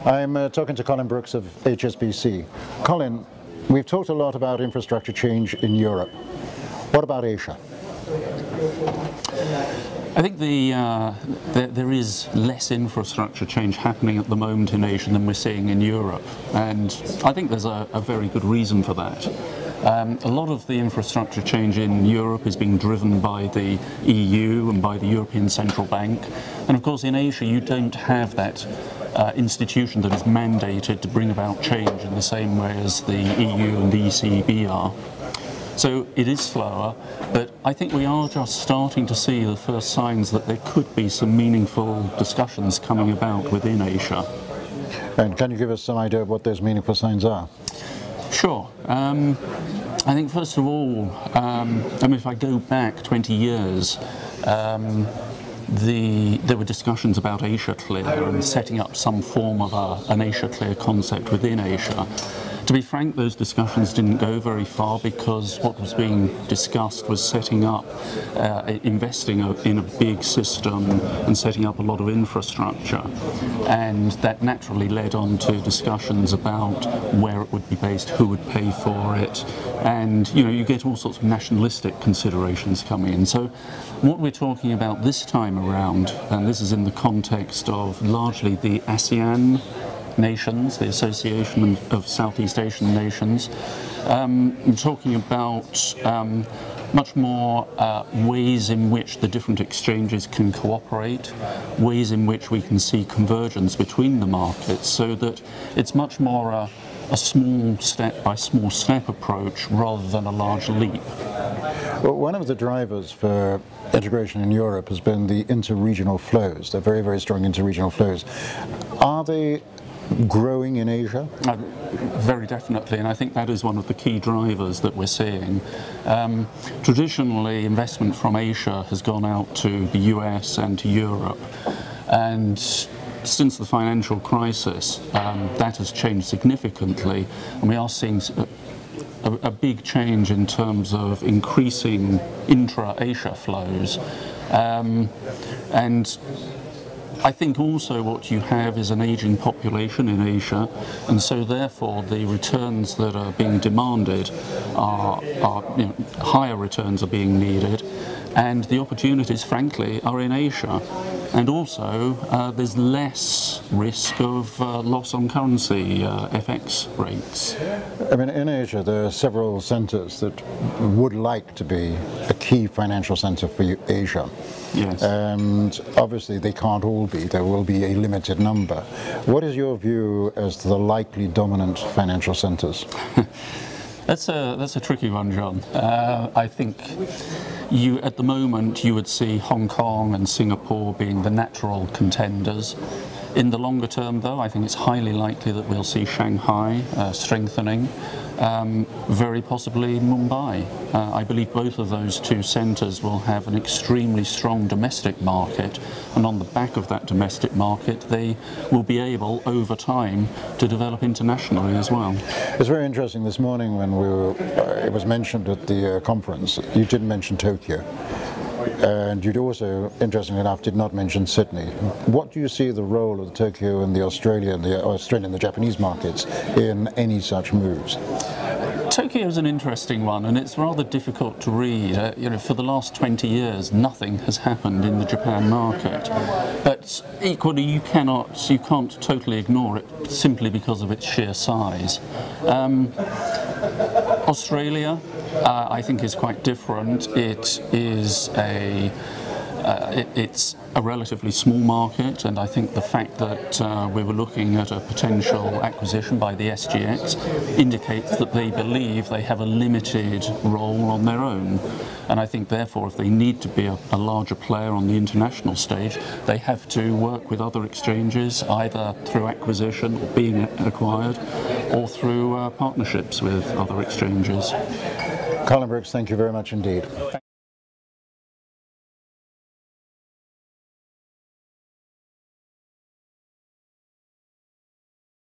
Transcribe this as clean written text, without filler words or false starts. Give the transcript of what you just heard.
I'm talking to Colin Brooks of HSBC. Colin, we've talked a lot about infrastructure change in Europe. What about Asia? I think there is less infrastructure change happening at the moment in Asia than we're seeing in Europe, and I think there's a very good reason for that. A lot of the infrastructure change in Europe is being driven by the EU and by the European Central Bank, and of course in Asia you don't have that institution that is mandated to bring about change in the same way as the EU and the ECB are. So it is slower, but I think we are just starting to see the first signs that there could be some meaningful discussions coming about within Asia. And can you give us some idea of what those meaningful signs are? Sure. I think first of all, if I go back 20 years, there were discussions about Asia Clear and setting up some form of an Asia Clear concept within Asia. To be frank, those discussions didn't go very far because what was being discussed was setting up, investing in a big system and setting up a lot of infrastructure. And that naturally led on to discussions about where it would be based, who would pay for it, and you get all sorts of nationalistic considerations coming in. So what we're talking about this time around, and this is in the context of largely the ASEAN nations, the Association of Southeast Asian Nations. I'm talking about much more ways in which the different exchanges can cooperate, ways in which we can see convergence between the markets, so that it's much more a small step by small step approach rather than a large leap. Well, one of the drivers for integration in Europe has been the interregional flows. They're very, very strong interregional flows. Are they growing in Asia? Very definitely, and I think that is one of the key drivers that we're seeing. Traditionally, investment from Asia has gone out to the US and to Europe, and since the financial crisis, that has changed significantly, and we are seeing a big change in terms of increasing intra-Asia flows. And I think also what you have is an aging population in Asia, and so therefore the returns that are being demanded are higher returns are being needed, and the opportunities, frankly, are in Asia. And also there's less risk of loss on currency FX rates. I mean, in Asia there are several centres that would like to be a key financial centre for Asia. Yes. And obviously they can't all be, there will be a limited number. What is your view as to the likely dominant financial centres? That's a tricky one, John. I think at the moment you would see Hong Kong and Singapore being the natural contenders. In the longer term, though, I think it's highly likely that we'll see Shanghai strengthening, very possibly Mumbai. I believe both of those two centres will have an extremely strong domestic market, and on the back of that domestic market they will be able, over time, to develop internationally as well. It's very interesting this morning when it was mentioned at the conference, you didn't mention Tokyo. And you'd also, interestingly enough, did not mention Sydney. What do you see the role of Tokyo and the Australian and the Japanese markets in any such moves? Tokyo is an interesting one, and it's rather difficult to read. For the last 20 years, nothing has happened in the Japan market. But equally, you can't totally ignore it simply because of its sheer size. Australia, I think, is quite different. It's a relatively small market, and I think the fact that we were looking at a potential acquisition by the SGX indicates that they believe they have a limited role on their own. And I think therefore if they need to be a larger player on the international stage, they have to work with other exchanges, either through acquisition or being acquired, or through partnerships with other exchanges. Colin Brooks, thank you very much indeed.